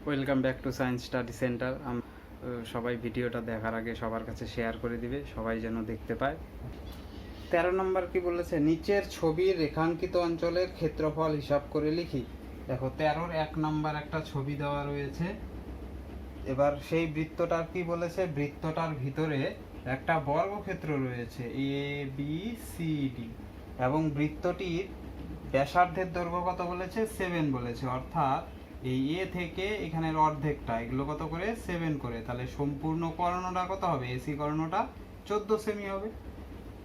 Welcome back to science study centre. সবাই ভিডিওটা দেখার আগে সবার কাছে শেয়ার করে দিবে, সবাই যেন দেখতে পায়। 13 নম্বর কি বলেছে, নিচের ছবির রেখাঙ্কিত অঞ্চলের ক্ষেত্রফল হিসাব করে লিখি। দেখো 13-র 1 নম্বর একটা ছবি দেওয়া রয়েছে। এবার সেই বৃত্তটার কি বলেছে, বৃত্তটার ভিতরে একটা বর্গক্ষেত্র রয়েছে এ বি সি ডি, এবং বৃত্তটির ব্যাসার্ধের দৈর্ঘ্য কত বলেছে, 7 বলেছে। অর্থাৎ এই এ থেকে এখানের অর্ধেকটা, এগুলো কত করে, 7 করে। তাহলে সম্পূর্ণ কর্ণটা কত হবে, এসি কর্ণটা 14 সেমি হবে।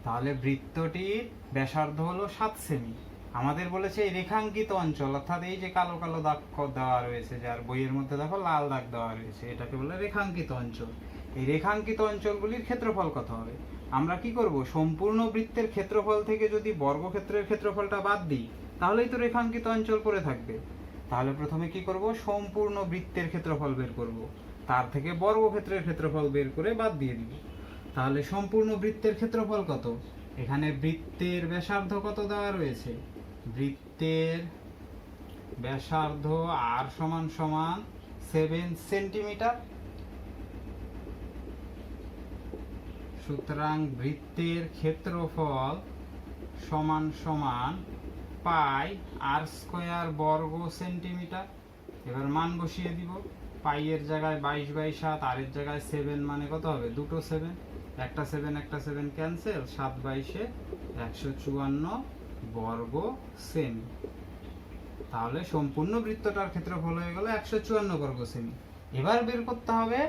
তাহলে বৃত্তটির ব্যাসার্ধ হলো 7 সেমি। আমাদের বলেছে এই রেখাঙ্কিত অঞ্চল, অর্থাৎ এই যে কালো কালো দাগ দেওয়া রয়েছে, যার বইয়ের মধ্যে দেখো লাল দাগ দেওয়া রয়েছে, এটাকে বলে রেখাঙ্কিত অঞ্চল। এই রেখাঙ্কিত অঞ্চলগুলির ক্ষেত্রফল কত হবে? আমরা কি করব, সম্পূর্ণ বৃত্তের ক্ষেত্রফল থেকে যদি বর্গক্ষেত্রের ক্ষেত্রফলটা বাদ দিই, তাহলেই তো রেখাঙ্কিত অঞ্চল পড়ে থাকবে। তাহলে প্রথমে কি করব, সম্পূর্ণ বৃত্তের ক্ষেত্রফল বের করব, তার থেকে বর্গক্ষেত্রের ক্ষেত্রফল বের করে বাদ দিয়ে দিব। তাহলে সম্পূর্ণ বৃত্তের ক্ষেত্রফল কত? এখানে বৃত্তের ব্যাসার্ধ কত দেওয়া রয়েছে, বৃত্তের ব্যাসার্ধ আর সমান সমান 7 সেন্টিমিটার। সুতরাং বৃত্তের ক্ষেত্রফল সমান সমান পাই আর স্কয়ার বর্গ সেন্টিমিটার। এবার মান বসিয়ে দিব, পাই এর জায়গায় 22/7, আর এর জায়গায় 7, মানে কত হবে, দুটো 7, একটা 7 একটা 7 ক্যান্সেল, 7/22 154 বর্গ সেমি। তাহলে সম্পূর্ণ বৃত্তটার ক্ষেত্রফল হয়ে গেল 154 বর্গ সেমি। এবার বের করতে হবে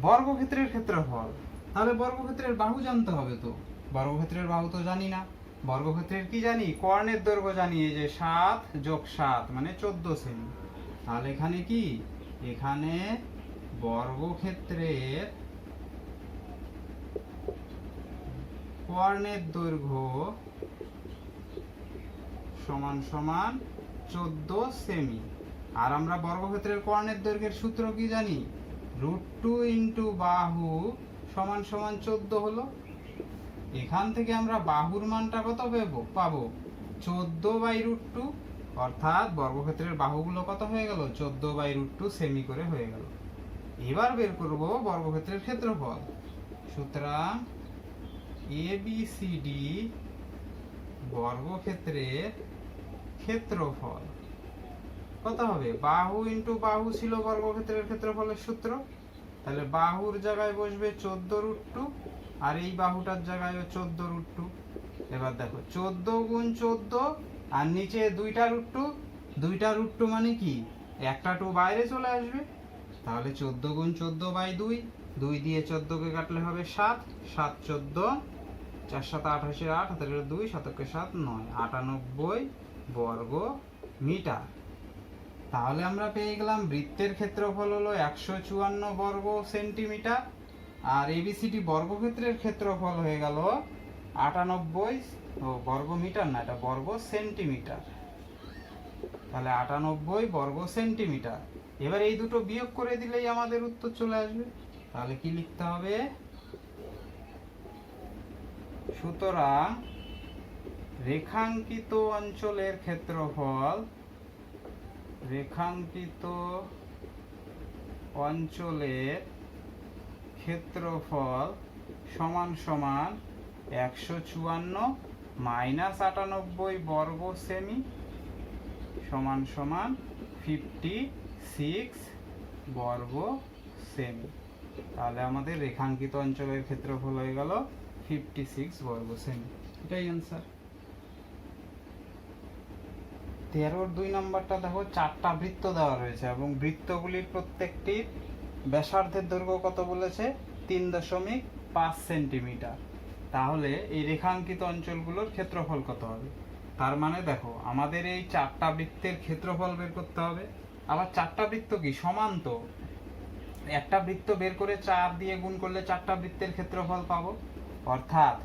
বর্গক্ষেত্রের ক্ষেত্রফল। তাহলে বর্গক্ষেত্রের বাহু জানতে হবে। তো বর্গক্ষেত্রের বাহু তো জানি না, বর্গক্ষেত্রের কি জানি, কর্ণের দৈর্ঘ্য জানি, এই যে 7 + 7 মানে 14 সেমি। তাহলে এখানে কি, এখানে বর্গক্ষেত্রের কর্ণের দৈর্ঘ্য সমান সমান 14 সেমি। আর আমরা বর্গক্ষেত্রের কর্ণের দৈর্ঘ্যের সূত্র কি জানি, √2 × বাহু সমান সমান 14 হলো। এখান থেকে আমরা বাহুর মানটা কত পাবো, 14/√2। অর্থাৎ বর্গক্ষেত্রের বাহুগুলো কত হয়ে গেল, 14/√2 সেমি করে হয়ে গেল। এবার বের করব বর্গক্ষেত্রের ক্ষেত্রফল। সুতরাং ABCD বর্গক্ষেত্রের ক্ষেত্রফল কত হবে, বাহু ইন্টু বাহু ছিল বর্গক্ষেত্রের ক্ষেত্রফলের সূত্র। তাহলে বাহুর জায়গায় বসবে 14√2, আর এই বাহুটার জায়গায় 14√2। এবার দেখো 14 × 14, আর নিচে দুইটা √2, দুইটা √2 মানে কি, একটা 2 বাইরে চলে আসবে। তাহলে 14 × 14/2, 2 দিয়ে 14কে কাটলে হবে 7, 7 14, 4 7 28, 8 হাতের 2, 7 7 9, 98 বর্গ মিটার। তাহলে আমরা পেয়ে গেলাম বৃত্তের ক্ষেত্রফল হলো 154 বর্গ সেন্টিমিটার, আর এবিসিডি বর্গক্ষেত্রের ক্ষেত্রফল হয়ে গেল 98 বর্গ মিটার, না এটা বর্গ সেন্টিমিটার। তাহলে 98 বর্গ সেন্টিমিটার। এবার এই দুটো বিয়োগ করে দিলেই আমাদের উত্তর চলে আসবে। তাহলে কি লিখতে হবে, সুতরাং রেখাঙ্কিত অঞ্চলের ক্ষেত্রফল, রেখাঙ্কিত অঞ্চলের ক্ষেত্রফল সমান সমান 154 - 98 বর্গ সেমি সমান সমান 56 বর্গ সেমি। তাহলে আমাদের রেখাঙ্কিত অঞ্চলের ক্ষেত্রফল হয়ে গেল 56 বর্গ সেমি। এটাই অ্যান্সার। 13-র 2 নম্বরটা দেখো, 4টা বৃত্ত দেওয়া রয়েছে এবং বৃত্তগুলির প্রত্যেকটির ব্যাসার্ধের দৈর্ঘ্য কত বলেছে, 3.5 সেন্টিমিটার। তাহলে এই রেখাঙ্কিত অঞ্চলগুলোর ক্ষেত্রফল কত হবে? তার মানে দেখো আমাদের এই 4টা বৃত্তের ক্ষেত্রফল বের করতে হবে। আবার 4টা বৃত্ত কি সমান? তো একটা বৃত্ত বের করে 4 দিয়ে গুণ করলে 4টা বৃত্তের ক্ষেত্রফল পাবো। অর্থাৎ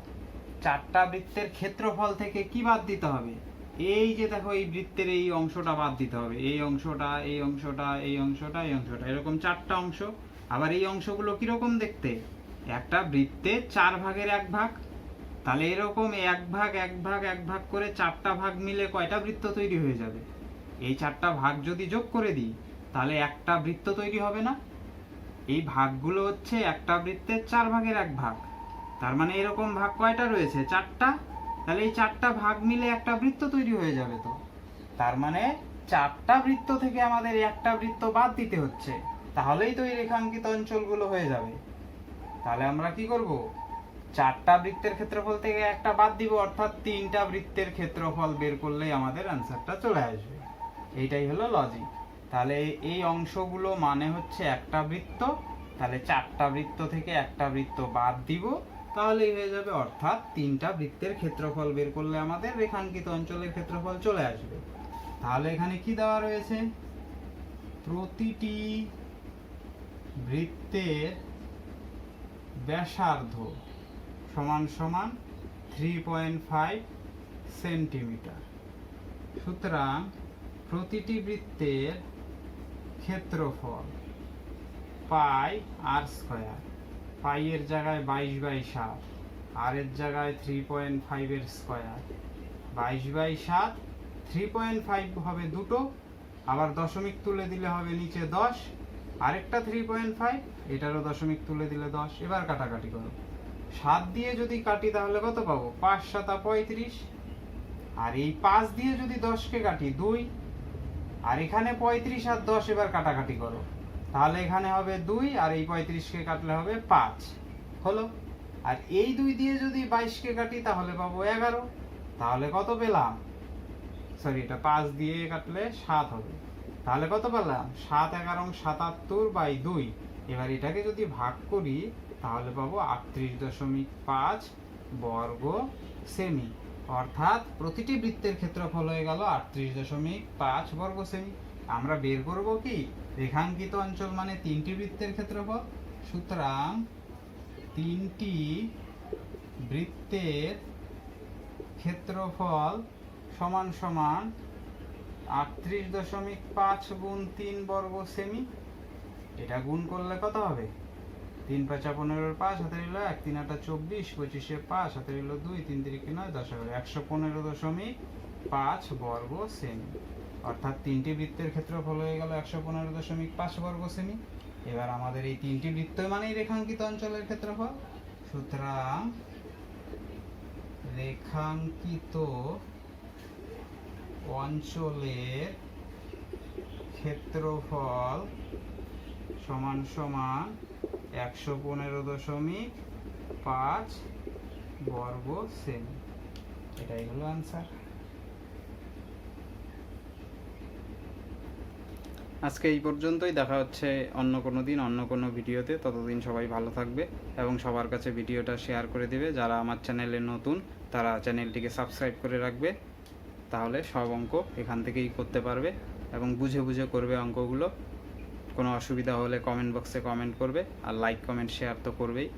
4টা বৃত্তের ক্ষেত্রফল থেকে কি বাদ দিতে হবে, এই যে দেখো এই বৃত্তের এই অংশটা বাদ দিতে হবে, এই অংশটা, এই অংশটা, এই অংশটা, এই অংশটা, এরকম 4টা অংশ। আবার এই অংশগুলো কিরকম দেখতে, একটা বৃত্তের 4 ভাগের 1 ভাগ। তাহলে এরকম 1 ভাগ 1 ভাগ 1 ভাগ করে 4টা ভাগ মিলে কয়টা বৃত্ত তৈরি হয়ে যাবে? এই 4টা ভাগ যদি যোগ করে দিই, তাহলে একটা বৃত্ত তৈরি হবে না? এই ভাগগুলো হচ্ছে একটা বৃত্তের 4 ভাগের 1 ভাগ। তার মানে এরকম ভাগ কয়টা রয়েছে? 4টা। তাহলে এই 4টা ভাগ মিলে একটা বৃত্ত তৈরি হয়ে যাবে তো। তার মানে 4টা বৃত্ত থেকে আমাদের একটা বৃত্ত বাদ দিতে হচ্ছে, তাহলেই তো এই রেখাঙ্কিত অঞ্চলগুলো হয়ে যাবে। তাহলে আমরা কি করব? 4টা বৃত্তের ক্ষেত্রফল থেকে একটা বাদ দিব, অর্থাৎ 3টা বৃত্তের ক্ষেত্রফল বের করলেই আমাদের অ্যান্সারটা চলে আসবে। এইটাই হলো লজিক। তাহলে এই অংশগুলো মানে হচ্ছে একটা বৃত্ত, তাহলে 4টা বৃত্ত থেকে একটা বৃত্ত বাদ দিব, তাহলেই হয়ে যাবে, অর্থাৎ 3টা বৃত্তের ক্ষেত্রফল বের করলে আমাদের রেখাঙ্কিত অঞ্চলের ক্ষেত্রফল চলে আসবে। তাহলে এখানে কি দেওয়া রয়েছে? প্রতিটি বৃত্তের ব্যাসার্ধ সমান সমান 3.5 সেন্টিমিটার। সুতরাং প্রতিটি বৃত্তের ক্ষেত্রফল পাই আর স্কয়ার, পাই এর জায়গায় 22/7, আর এর জায়গায় 3.5 এর স্কয়ার, 22/7, 3.5 হবে দুটো, আবার দশমিক তুলে দিলে হবে নিচে 10, আরেকটা 3.5, এটারও দশমিক তুলে দিলে 10। এবার কাটাকাটি করো, 7 দিয়ে যদি কাটি তাহলে কত পাবো? 5 7 35, আর এই 5 দিয়ে যদি 10কে কাটি 2, আর এখানে 35 আর 10, এবার কাটাকাটি করো, তাহলে এখানে হবে 2, আর এই 35কে কাটলে হবে 5 হলো। আর এই 2 দিয়ে যদি 22কে কাটি তাহলে পাবো 11, তাহলে কত পেলাম? সরি, এটা 5 দিয়ে কাটলে 7 হবে, তাহলে কত পেলাম? 7 11 77/2। এবার এটাকে যদি ভাগ করি তাহলে পাবো 38.5 বর্গ সেমি, অর্থাৎ প্রতিটি বৃত্তের ক্ষেত্রফল হয়ে গেল 38.5 বর্গ সেমি। আমরা বের করব কি? রেখাঙ্কিত অঞ্চল মানে 3টি বৃত্তের ক্ষেত্রফল। সুতরাং 3টি বৃত্তের ক্ষেত্রফল সমান সমান 38.5 গুণ 3 বর্গ সেমি। এটা গুণ করলে কত হবে? 3 5 15 5 হাতে রইল 1, 3 8 24, 25 5 হাতে রইল 2, 3 3 9 10 115.5 বর্গ সেমি, অর্থাৎ 3টি বৃত্তের ক্ষেত্রফল হয়ে গেল 115.5 বর্গ সেমি। এবার আমাদের এই 3টি বৃত্ত মানেই রেখাঙ্কিত অঞ্চলের ক্ষেত্রফল। সুতরাং রেখাঙ্কিত অঞ্চলের ক্ষেত্রফল সমান সমান 115.5 বর্গ সেমি। এটাই হলো আনসার। আজকে এই পর্যন্তই, দেখা হচ্ছে অন্য কোনো দিন অন্য কোনো ভিডিওতে। ততদিন সবাই ভালো থাকবে এবং সবার কাছে ভিডিওটা শেয়ার করে দিবে। যারা আমার চ্যানেলে নতুন তারা চ্যানেলটিকে সাবস্ক্রাইব করে রাখবে, তাহলে সব অঙ্ক এখান থেকেই করতে পারবে এবং বুঝে বুঝে করবে অঙ্কগুলো। কোনো অসুবিধা হলে কমেন্ট বক্সে কমেন্ট করবে, আর লাইক কমেন্ট শেয়ার তো করবেই।